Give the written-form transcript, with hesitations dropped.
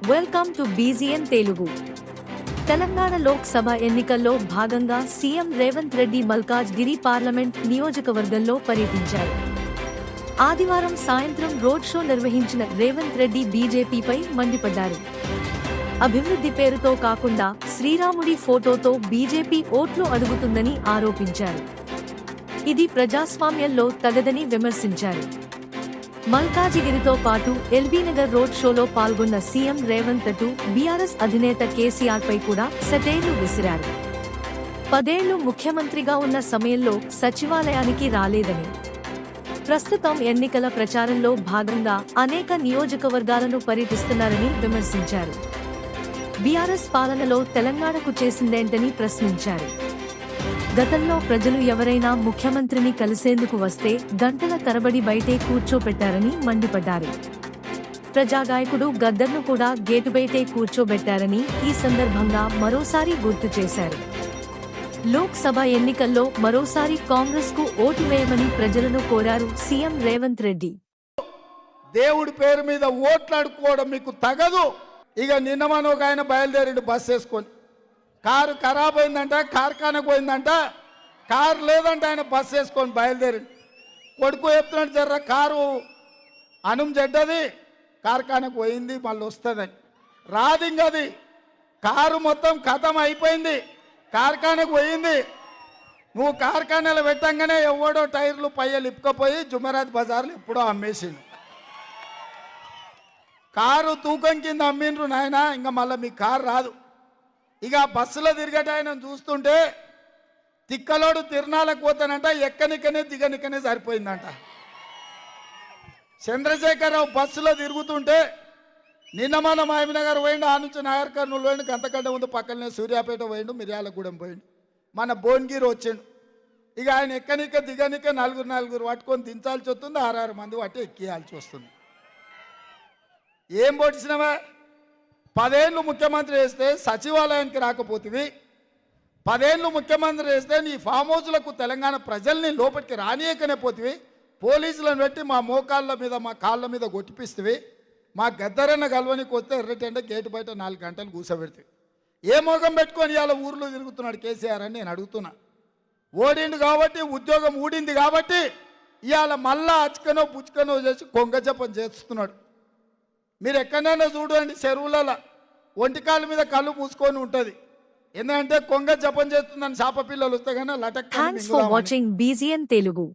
Welcome to బీజీఎన్ Telugu. Telangana Lok Sabha ఎన్నికల్లో భాగంగా CM Revanth Reddy Malkajgiri parliament నియోజకవర్గంలో పర్యటించారు. ఆదివారం సాయంత్రం రోడ్ షో నిర్వహించిన రేవంత్ రెడ్డి బీజేపీపై మండిపడ్డారు. అభివృద్ధి పేరుతో కాకుండా శ్రీరాముడి ఫోటోతో బీజేపీ ఓట్లు అడుగుతుందని ఆరోపించారు. ఇది ప్రజాస్వామ్యంలో తగదని విమర్శించారు. మల్కాజిగిరితో పాటు ఎల్బీనగర్ రోడ్ షోలో పాల్గొన్న సీఎం రేవంత్ అటు బీఆర్ఎస్ అధినేత కేసీఆర్ పై కూడా సెటైర్లు విసిరారు. 10 ఏళ్లు ముఖ్యమంత్రిగా ఉన్న సమయంలో సచివాలయానికి రాలేదని, ప్రస్తుతం ఎన్నికల ప్రచారంలో భాగంగా అనేక నియోజకవర్గాలను పర్యటిస్తున్నారని విమర్శించారు. బీఆర్ఎస్ పాలనలో తెలంగాణకు చేసిందేంటని ప్రశ్నించారు. గతంలో ప్రజలు ఎవరైనా ముఖ్యమంత్రిని కలిసేందుకు వస్తే గంటల తరబడి బయటే కూర్చోబెట్టారని మండిపడ్డారు. ప్రజాగాయకుడు గద్దర్ను కూడా గేటు బయటే కూర్చోబెట్టారని ఈ సందర్భంగా మరోసారి గుర్తు చేశారు. లోక్ సభ ఎన్నికల్లో మరోసారి కాంగ్రెస్ కు ఓటు వేయమని ప్రజలను కోరారు సీఎం రేవంత్ రెడ్డి. దేవుడి పేరు మీద ఓట్లాడుకోవడం మీకు తగదు. ఇక నిన్న మనం ఒక ఆయన బయలుదేరి బస్సు వేసుకొని కారు ఖరాబ్ అయిందంట, కార్ఖానకు పోయిందంట, కారు లేదంట, ఆయన బస్సు వేసుకొని బయలుదేరి కొడుకు చెప్తున్నాడు, జర్ర కారు అనుం చెడ్డది, కార్ఖానకు పోయింది, మళ్ళీ వస్తుందని. రాదు ఇంకది, కారు మొత్తం ఖతం అయిపోయింది, కార్ఖానకు పోయింది. నువ్వు కార్ఖానాలో పెట్టంగానే ఎవడో టైర్లు పయ్యలు ఇప్పుకపోయి జుమరాత్ బజార్లు ఎప్పుడో అమ్మేసిండు. కారు తూకం కింద అమ్మిండ్రు నాయన, ఇంకా మళ్ళీ మీ కారు రాదు. ఇక బస్సులో తిరిగట ఆయన చూస్తుంటే తిక్కలోడు తిరునాళ్ళకు పోతానంట, ఎక్కనికనే దిగనికనే సరిపోయిందంట. చంద్రశేఖరరావు బస్సులో తిరుగుతుంటే నిన్న మన మహబూబ్నగర్ పోయిండు, ఆ నుంచి నాయర్ కర్నూలు పోయిండు, గంతకంటే ముందు పక్కనే సూర్యాపేట పోయిండు, మిర్యాలగూడెం పోయిండు, మన భువనగిరి వచ్చిండు. ఇక ఆయన ఎక్కనిక దిగనిక నలుగురు పట్టుకొని దించాల్సి వస్తుంది, 6 మంది పట్టి ఎక్కియాల్సి వస్తుంది. ఏం పొడిచినవా? 10 ఏళ్ళు ముఖ్యమంత్రి చేస్తే సచివాలయానికి రాకపోతివి, 10 ఏళ్ళు ముఖ్యమంత్రి చేస్తే నీ ఫామ్ హౌస్లకు తెలంగాణ ప్రజల్ని లోపలికి రానియకనే పోతివి, పోలీసులను పెట్టి మా మోకాళ్ళ మీద మా కాళ్ళ మీద కొట్టిపిస్తువి, మా గద్దరన్న గల్వనికి వస్తే ఎర్రటెండ గేటు బయట 4 గంటలు కూర్చోబెడితే ఏ మోగం పెట్టుకొని ఇవాళ ఊర్లో తిరుగుతున్నాడు కేసీఆర్ అని నేను అడుగుతున్నా. ఓడిండు కాబట్టి, ఉద్యోగం ఊడింది కాబట్టి ఇవాళ మళ్ళా అచ్చుకనో పుచ్చుకనో చేసి కొంగ జపం చేస్తున్నాడు. మీరు ఎక్కడైనా చూడండి, చెరువులలో ఒంటికాల మీద కళ్ళు మూసుకొని ఉంటుంది, ఎందుకంటే కొంగ జపం చేస్తుందని శాప పిల్లలు వస్తే కానీ లటక్. Thanks for watching BGN Telugu.